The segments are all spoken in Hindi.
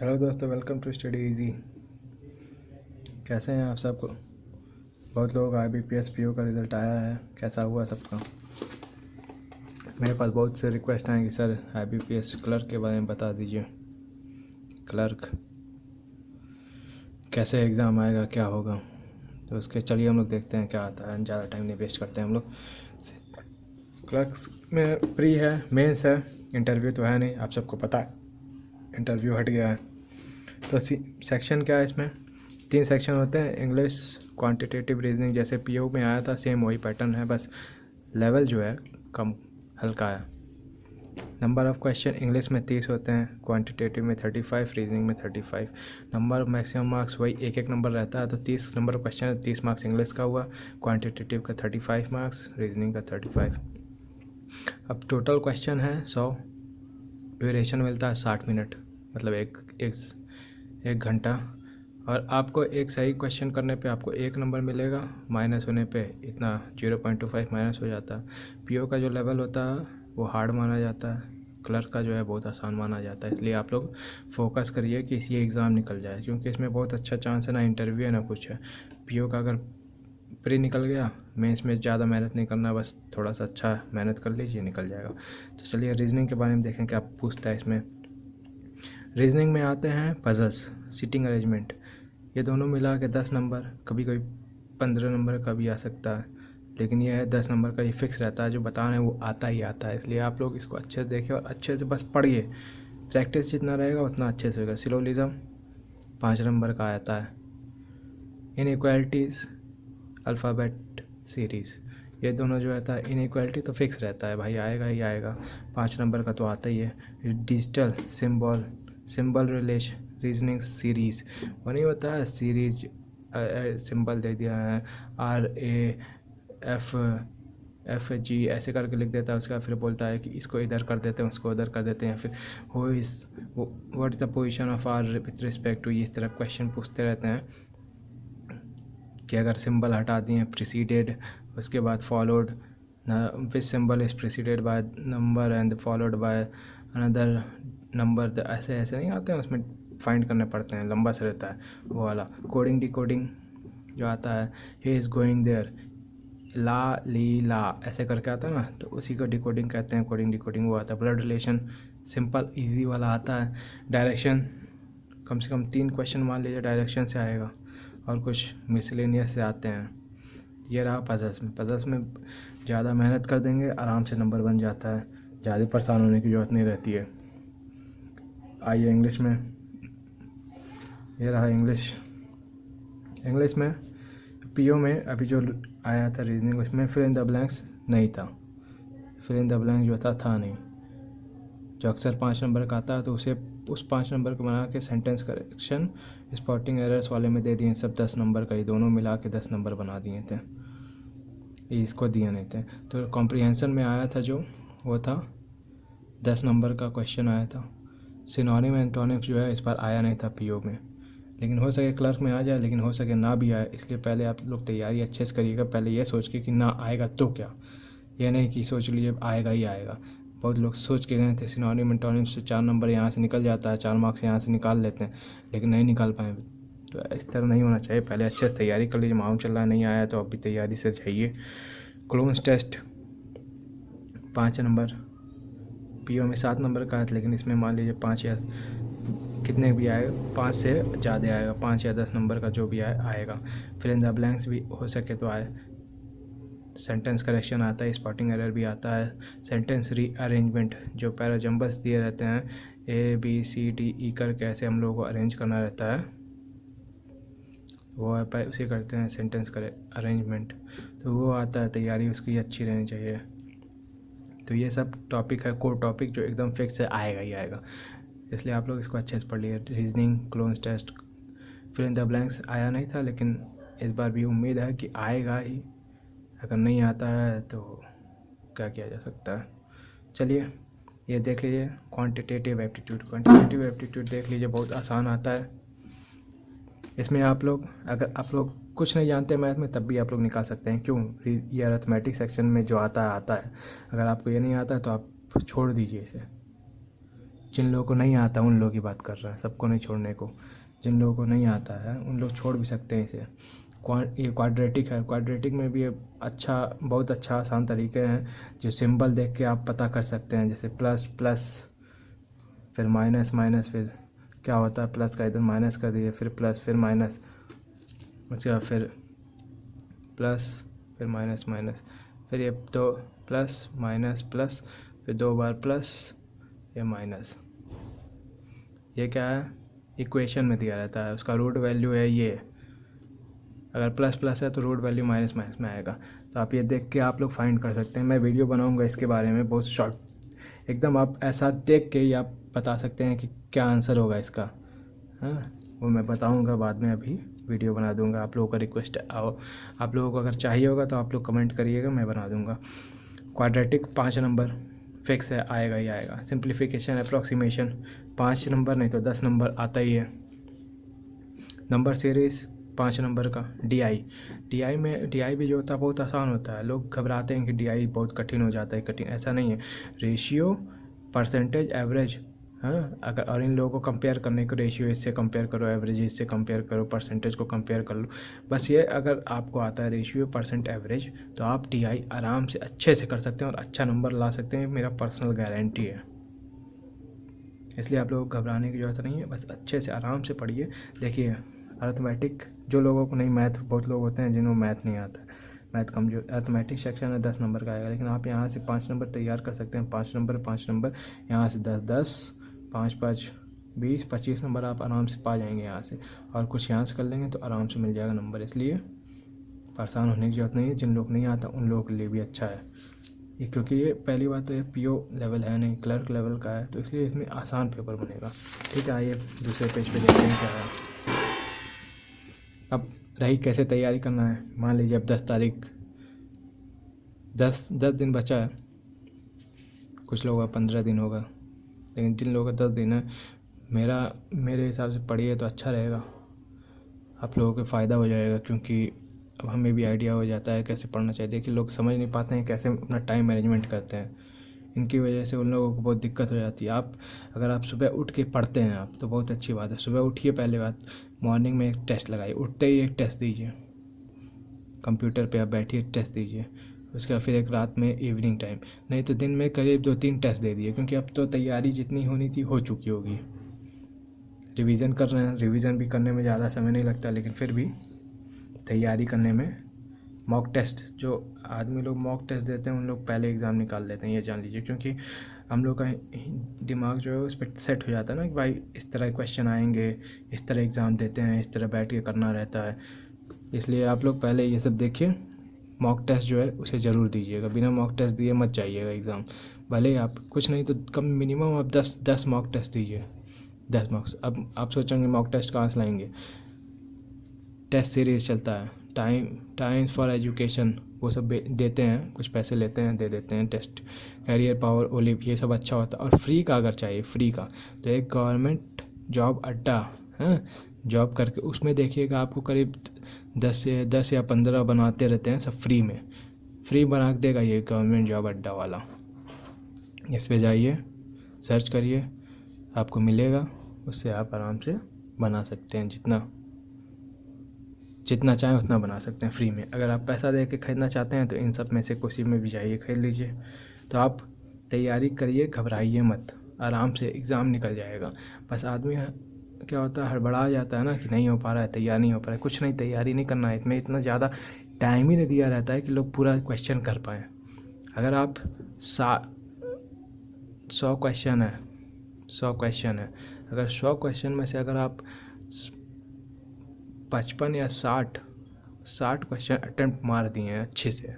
हेलो दोस्तों, वेलकम टू स्टडी इजी। कैसे हैं आप सब? बहुत लोग IBPS PO का रिज़ल्ट आया है, कैसा हुआ सबका? मेरे पास बहुत से रिक्वेस्ट आए कि सर IBPS क्लर्क के बारे में बता दीजिए। क्लर्क कैसे एग्ज़ाम आएगा, क्या होगा? तो उसके चलिए हम लोग देखते हैं क्या आता है। ज़्यादा टाइम नहीं वेस्ट करते हैं हम लोग। क्लर्क्स में प्री है, मेंस है, इंटरव्यू तो है नहीं, आप सबको पता है। इंटरव्यू हट गया है। तो सेक्शन क्या है इसमें? 3 सेक्शन होते हैं। इंग्लिश, क्वांटिटेटिव रीजनिंग, जैसे PO में आया था सेम वही पैटर्न है, बस लेवल जो है कम हल्का है। नंबर ऑफ़ क्वेश्चन इंग्लिश में 30 होते हैं, क्वांटिटेटिव में 35, रीजनिंग में 35। नंबर मैक्सिमम मार्क्स वही एक एक नंबर रहता है, तो 30 नंबर क्वेश्चन, 30 मार्क्स इंग्लिश का हुआ, क्वांटिटेटिव का 35 मार्क्स, रीजनिंग का 35। अब टोटल क्वेश्चन है 100, ड्यूरेशन मिलता है 60 मिनट, मतलब एक घंटा। और आपको एक सही क्वेश्चन करने पे आपको 1 नंबर मिलेगा, माइनस होने पे इतना 0.25 माइनस हो जाता है। PO का जो लेवल होता है वो हार्ड माना जाता है, क्लर्क का जो है बहुत आसान माना जाता है। इसलिए आप लोग फोकस करिए कि ये एग्ज़ाम निकल जाए, क्योंकि इसमें बहुत अच्छा चांस है, ना इंटरव्यू है ना कुछ है। PO का अगर प्री निकल गया, मेंस में ज़्यादा मेहनत नहीं करना, बस थोड़ा सा अच्छा मेहनत कर लीजिए, निकल जाएगा। तो चलिए रीजनिंग के बारे में देखें क्या पूछता है इसमें। रीजनिंग में आते हैं पजल्स, सीटिंग अरेंजमेंट, ये दोनों मिला के 10 नंबर, कभी कभी 15 नंबर का भी आ सकता है, लेकिन ये है 10 नंबर का, ये फिक्स रहता है। जो बता रहे हैं वो आता ही आता है, इसलिए आप लोग इसको अच्छे से देखें और अच्छे से बस पढ़िए। प्रैक्टिस जितना रहेगा उतना अच्छे से होगा। सिलोलिज्म 5 नंबर का आता है। इनइक्वालिटीज़, अल्फ़ाबेट सीरीज़, ये दोनों जो रहता है, इनइक्वालिटी तो फिक्स रहता है भाई, आएगा ही आएगा, 5 नंबर का तो आता ही है। Digital symbol relation reasoning series, वो नहीं होता है सीरीज, सिंबल दे दिया है RAFG ऐसे करके लिख देता है उसका, फिर बोलता है कि इसको इधर कर देते हैं, उसको उधर कर देते हैं, फिर what is the position of R with respect to, इस तरह क्वेश्चन पूछते रहते हैं कि अगर सिंबल हटा दिए प्रिसीडेड, उसके बाद followed, which symbol is preceded by number and followed by another number, ऐसे ऐसे नहीं आते हैं, उसमें फाइंड करने पड़ते हैं, लंबा से रहता है वो वाला। कोडिंग डिकोडिंग जो आता है, ही इज़ गोइंग देयर, ला ली ला ऐसे करके आता है ना, तो उसी को डिकोडिंग कहते हैं, कोडिंग डिकोडिंग वो आता है। ब्लड रिलेशन सिंपल इजी वाला आता है। डायरेक्शन कम से कम 3 क्वेश्चन मान लीजिए डायरेक्शन से आएगा, और कुछ मिसलेनियस से आते हैं। ये रहा पजल्स में ज़्यादा मेहनत कर देंगे, आराम से नंबर बन जाता है, ज़्यादा परेशान होने की ज़रूरत नहीं रहती है। आइए इंग्लिश में, ये रहा इंग्लिश में PO में अभी जो आया था रीजनिंग, उसमें फिल इन द ब्लैंक्स नहीं था, फिल इन द ब्लैंक जो था नहीं, जो अक्सर 5 नंबर का आता है, तो उसे उस 5 नंबर को बना के सेंटेंस करेक्शन स्पॉटिंग एरर्स वाले में दे दिए, सब 10 नंबर का ही, दोनों मिला के 10 नंबर बना दिए थे, इसको दिए नहीं थे। तो कॉम्प्रिहेंशन में आया था जो, वो था 10 नंबर का क्वेश्चन आया था। सिनोनिम एंटोनिम्स जो है इस बार आया नहीं था PO में, लेकिन हो सके क्लर्क में आ जाए, लेकिन हो सके ना भी आए, इसलिए पहले आप लोग तैयारी अच्छे से करिएगा। पहले ये सोच के कि ना आएगा तो क्या, ये नहीं कि सोच लिए आएगा ही आएगा। बहुत लोग सोच के गए थे सिनोनिम एंटोनिम्स से 4 नंबर यहाँ से निकल जाता है, 4 मार्क्स यहाँ से निकाल लेते हैं, लेकिन नहीं निकाल पाए। तो इस तरह नहीं होना चाहिए, पहले अच्छे से तैयारी कर लीजिए। मालूम चल रहा है नहीं आया तो अभी तैयारी से जाइए। क्लोन्स टेस्ट 5 नंबर, PO में 7 नंबर का है, लेकिन इसमें मान लीजिए 5 या कितने भी आए, 5 से ज़्यादा आएगा, 5 या 10 नंबर का जो भी आएगा। फिल इन द ब्लैंक्स भी हो सके तो आए, सेंटेंस करेक्शन आता है, स्पॉटिंग एरर भी आता है, सेंटेंस रीअरेंजमेंट, जो पैराजम्बल्स दिए रहते हैं ABCDE करके, ऐसे हम लोगों को अरेंज करना रहता है, वो उसे करते हैं सेंटेंस करे अरेंजमेंट, तो वो आता है। तैयारी उसकी अच्छी रहनी चाहिए। तो ये सब टॉपिक है, कोर टॉपिक जो एकदम फिक्स है, आएगा ही आएगा, इसलिए आप लोग इसको अच्छे से पढ़ लिए। Reasoning, cloze test, fill in the blanks आया नहीं था, लेकिन इस बार भी उम्मीद है कि आएगा ही। अगर नहीं आता है तो क्या किया जा सकता है। चलिए ये देख लीजिए, क्वांटिटेटिव एप्टीट्यूड देख लीजिए, बहुत आसान आता है। इसमें आप लोग, अगर आप लोग कुछ नहीं जानते मैथ में, तब भी आप लोग निकाल सकते हैं। क्यों? ये अरिथमेटिक सेक्शन में जो आता है आता है। अगर आपको ये नहीं आता है तो आप छोड़ दीजिए इसे, जिन लोगों को नहीं आता उन लोगों की बात कर रहे हैं, सबको नहीं छोड़ने को। जिन लोगों को नहीं आता है उन लोग छोड़ भी सकते हैं इसे। ये क्वाड्रेटिक है, क्वाड्रेटिक में भी अच्छा, बहुत अच्छा आसान तरीके हैं जो सिंबल देख के आप पता कर सकते हैं। जैसे प्लस प्लस, फिर माइनस माइनस, फिर क्या होता है प्लस का इधर माइनस कर दीजिए, फिर प्लस, फिर माइनस, उसके बाद फिर प्लस, फिर माइनस माइनस, फिर ये दो प्लस माइनस प्लस, फिर 2 बार प्लस, ये माइनस। ये क्या है, इक्वेशन में दिया रहता है, उसका रूट वैल्यू है ये। अगर प्लस प्लस है तो रूट वैल्यू माइनस माइनस में आएगा। तो आप ये देख के आप लोग फाइंड कर सकते हैं। मैं वीडियो बनाऊंगा इसके बारे में, बहुत शॉर्ट एकदम, आप ऐसा देख के ही आप बता सकते हैं कि क्या आंसर होगा इसका। हाँ, वो मैं बताऊंगा बाद में, अभी वीडियो बना दूंगा। आप लोगों का रिक्वेस्ट आओ, आप लोगों को अगर चाहिए होगा तो आप लोग कमेंट करिएगा, मैं बना दूंगा। क्वाड्रेटिक 5 नंबर फिक्स है, आएगा ही आएगा। सिंप्लीफिकेशन, अप्रॉक्सीमेशन 5 नंबर नहीं तो 10 नंबर आता ही है। नंबर सीरीज़ 5 नंबर का। डी आई भी जो होता है बहुत आसान होता है। लोग घबराते हैं कि डी आई बहुत कठिन हो जाता है, कठिन ऐसा नहीं है। रेशियो, परसेंटेज, एवरेज, हाँ, अगर और इन लोगों को कंपेयर करने को, रेशियो इससे कंपेयर करो, एवरेज इससे कंपेयर करो, परसेंटेज को कंपेयर कर लो। बस ये अगर आपको आता है रेशियो, परसेंट, एवरेज, तो आप डी आई आराम से अच्छे से कर सकते हैं और अच्छा नंबर ला सकते हैं, मेरा पर्सनल गारंटी है। इसलिए आप लोगों को घबराने की ज़रूरत नहीं है, बस अच्छे से आराम से पढ़िए। देखिए अर्थमेटिक, जो लोगों को नहीं, मैथ, बहुत लोग होते हैं जिन्होंने मैथ नहीं आता है, मैथ कमजोर। अर्थमेटिक सेक्शन है 10 नंबर का आएगा, लेकिन आप यहाँ से 5 नंबर तैयार कर सकते हैं। 5 नंबर, 5 नंबर, यहाँ से 10 10, 5 5 20 25 नंबर आप आराम से पा जाएंगे यहाँ से। और कुछ यहाँ से कर लेंगे तो आराम से मिल जाएगा नंबर। इसलिए परेशान होने की ज़रूरत नहीं है। जिन लोग नहीं आता उन लोगों के लिए भी अच्छा है ये, क्योंकि ये पहली बात तो ये पीओ लेवल है नहीं, क्लर्क लेवल का है, तो इसलिए इसमें आसान पेपर बनेगा। ठीक है, आइए दूसरे पेज पे देखते हैं क्या है। अब रही कैसे तैयारी करना है। मान लीजिए अब 10 तारीख, 10 दिन बचा है। कुछ लोगों का 15 दिन होगा, लेकिन जिन लोगों का 10 दिन है, मेरे हिसाब से पढ़िए तो अच्छा रहेगा, आप लोगों को फ़ायदा हो जाएगा। क्योंकि अब हमें भी आइडिया हो जाता है कैसे पढ़ना चाहिए। देखिए लोग समझ नहीं पाते हैं कैसे अपना टाइम मैनेजमेंट करते हैं, इनकी वजह से उन लोगों को बहुत दिक्कत हो जाती है। आप अगर आप सुबह उठ के पढ़ते हैं आप, तो बहुत अच्छी बात है। सुबह उठिए, पहले बात मॉर्निंग में एक टेस्ट लगाइए, उठते ही एक टेस्ट दीजिए, कंप्यूटर पे आप बैठिए टेस्ट दीजिए। उसके बाद फिर एक रात में इवनिंग टाइम, नहीं तो दिन में करीब 2-3 टेस्ट दे दिए, क्योंकि अब तो तैयारी जितनी होनी थी हो चुकी होगी। रिवीजन कर रहे हैं, रिवीजन भी करने में ज़्यादा समय नहीं लगता, लेकिन फिर भी तैयारी करने में मॉक टेस्ट, जो आदमी लोग मॉक टेस्ट देते हैं उन लोग पहले एग्ज़ाम निकाल लेते हैं, ये जान लीजिए। क्योंकि हम लोग का दिमाग जो है उस पर सेट हो जाता है ना कि भाई इस तरह क्वेश्चन आएंगे, इस तरह एग्ज़ाम देते हैं, इस तरह बैठ के करना रहता है। इसलिए आप लोग पहले ये सब देखिए। मॉक टेस्ट जो है उसे ज़रूर दीजिएगा, बिना मॉक टेस्ट दिए मत जाइएगा एग्ज़ाम। भले आप कुछ नहीं तो कम मिनिमम आप 10 मॉक टेस्ट दीजिए, 10 मार्क्स। अब आप सोचेंगे मॉक टेस्ट कहाँ से लाएंगे, टेस्ट सीरीज़ चलता है, टाइम्स फॉर एजुकेशन, वो सब देते हैं, कुछ पैसे लेते हैं, दे देते हैं टेस्ट। कैरियर पावर, ओलिव, ये सब अच्छा होता है। और फ्री का अगर चाहिए, फ्री का तो एक गवर्नमेंट जॉब अड्डा है, जॉब करके उसमें देखिएगा आपको करीब 10 या 15 बनाते रहते हैं, सब फ्री में, फ्री बना देगा ये गवर्नमेंट जॉब अड्डा वाला। इस पे जाइए, सर्च करिए, आपको मिलेगा, उससे आप आराम से बना सकते हैं। जितना चाहें उतना बना सकते हैं फ्री में। अगर आप पैसा दे के ख़रीदना चाहते हैं तो इन सब में से किसी में भी जाइए, ख़रीद लीजिए। तो आप तैयारी करिए, घबराइए मत, आराम से एग्ज़ाम निकल जाएगा। बस आदमी क्या होता है, हड़बड़ा जाता है ना कि नहीं हो पा रहा है, तैयार नहीं हो पा रहा है। कुछ नहीं, तैयारी नहीं करना है, इसमें इतना ज़्यादा टाइम ही नहीं दिया रहता है कि लोग पूरा क्वेश्चन कर पाएँ। अगर आप 100 क्वेश्चन है, 100 क्वेश्चन है, अगर 100 क्वेश्चन में से अगर आप 55 या 60 क्वेश्चन अटेम्प्ट मार दिए हैं अच्छे से,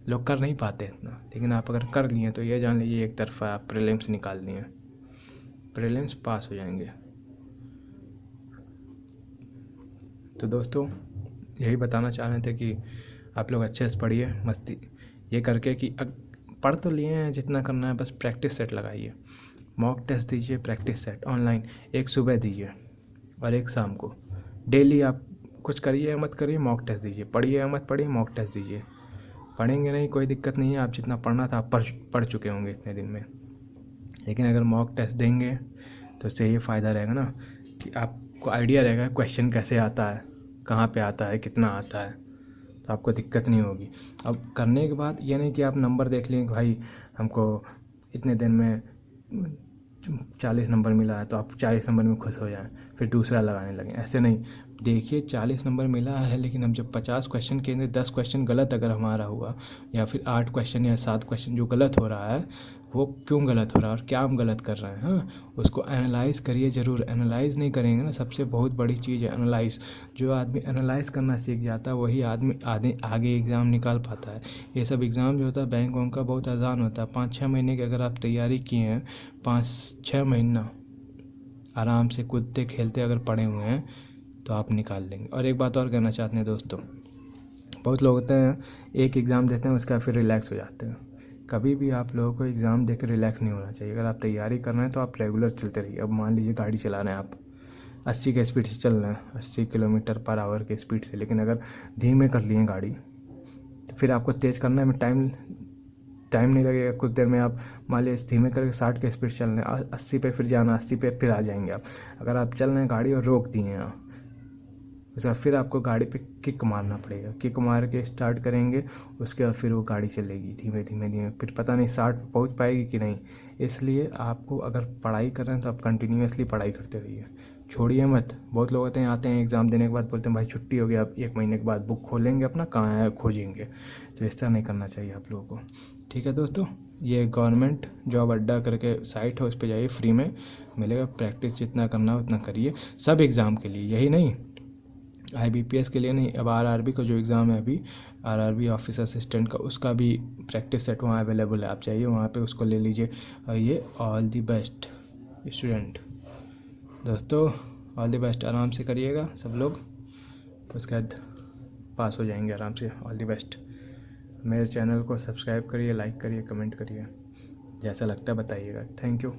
लोग कर नहीं पाते इतना, लेकिन आप अगर कर लिए तो ये जान लीजिए एक तरफा आप प्रीलिम्स निकाल लिए, प्रीलिम्स पास हो जाएंगे। तो दोस्तों यही बताना चाह रहे थे कि आप लोग अच्छे से पढ़िए, मस्ती ये करके कि पढ़ तो लिए हैं, जितना करना है बस प्रैक्टिस सेट लगाइए। मॉक टेस्ट दीजिए, प्रैक्टिस सेट ऑनलाइन, एक सुबह दीजिए और एक शाम को। डेली आप कुछ करिए या मत करिए, मॉक टेस्ट दीजिए, पढ़िए या मत पढ़िए, मॉक टेस्ट दीजिए। पढ़ेंगे नहीं कोई दिक्कत नहीं है, आप जितना पढ़ना था आप पढ़ चुके होंगे इतने दिन में। लेकिन अगर मॉक टेस्ट देंगे तो इससे ये फ़ायदा रहेगा ना कि आपको आइडिया रहेगा क्वेश्चन कैसे आता है, कहाँ पे आता है, कितना आता है, तो आपको दिक्कत नहीं होगी। अब करने के बाद ये नहीं कि आप नंबर देख लें कि भाई हमको इतने दिन में 40 नंबर मिला है तो आप 40 नंबर में खुश हो जाएं, फिर दूसरा लगाने लगें। ऐसे नहीं, देखिए 40 नंबर मिला है, लेकिन हम जब 50 क्वेश्चन के अंदर 10 क्वेश्चन गलत अगर हमारा हुआ, या फिर 8 क्वेश्चन या 7 क्वेश्चन जो गलत हो रहा है, वो क्यों गलत हो रहा है और क्या हम गलत कर रहे हैं, हाँ, उसको एनालाइज करिए ज़रूर। एनालाइज नहीं करेंगे ना, सबसे बहुत बड़ी चीज़ है एनालाइज। जो आदमी एनालाइज करना सीख जाता है वही आदमी आगे एग्ज़ाम निकाल पाता है। ये सब एग्ज़ाम जो होता है बैंक वैंक का बहुत आसान होता है। 5-6 महीने की अगर आप तैयारी किए हैं, 5-6 महीना आराम से कूदते खेलते अगर पड़े हुए हैं तो आप निकाल लेंगे। और एक बात और कहना चाहते हैं दोस्तों, बहुत लोग होते हैं एक एग्ज़ाम देते हैं उसका फिर रिलैक्स हो जाते हैं। कभी भी आप लोगों को एग्ज़ाम देकर रिलैक्स नहीं होना चाहिए। अगर आप तैयारी कर रहे हैं तो आप रेगुलर चलते रहिए। अब मान लीजिए गाड़ी चला रहे हैं आप, 80 के स्पीड से चल रहे हैं, 80 किलोमीटर पर आवर के स्पीड से, लेकिन अगर धीमे कर लिए गाड़ी तो फिर आपको तेज़ करने में टाइम नहीं लगेगा। कुछ देर में आप मान लीजिए धीमे करके 60 के स्पीड चल रहे हैं, 80 पे फिर जाना, 80 पे फिर आ जाएंगे आप। अगर आप चल रहे हैं गाड़ी और रोक दिए हैं, उसके बाद फिर आपको गाड़ी पे किक मारना पड़ेगा। किक मार के स्टार्ट करेंगे, उसके बाद फिर वो गाड़ी चलेगी धीमे धीमे धीमे, फिर पता नहीं 60 पहुंच पाएगी कि नहीं। इसलिए आपको अगर पढ़ाई कर रहे हैं तो आप कंटिन्यूसली पढ़ाई करते रहिए, छोड़िए मत। बहुत लोग आते हैं एग्ज़ाम देने के बाद बोलते हैं भाई छुट्टी हो गया, अब 1 महीने के बाद बुक खोलेंगे अपना, कहाँ है खोजेंगे। तो इस तरह नहीं करना चाहिए आप लोगों को। ठीक है दोस्तों, ये गवर्नमेंट जॉब अड्डा करके साइट है, उस पर जाइए, फ्री में मिलेगा। प्रैक्टिस जितना करना है उतना करिए, सब एग्ज़ाम के लिए, यही नहीं IBPS के लिए नहीं, अब RRB का जो एग्ज़ाम है अभी, RRB ऑफिस असिस्टेंट का, उसका भी प्रैक्टिस सेट वहाँ अवेलेबल है, आप चाहिए वहाँ पे उसको ले लीजिए। और ये ऑल द बेस्ट स्टूडेंट दोस्तों, ऑल द बेस्ट, आराम से करिएगा सब लोग, उसके बाद पास हो जाएंगे आराम से। All the best. मेरे चैनल को सब्सक्राइब करिए, लाइक करिए, कमेंट करिए, जैसा लगता है बताइएगा। Thank you.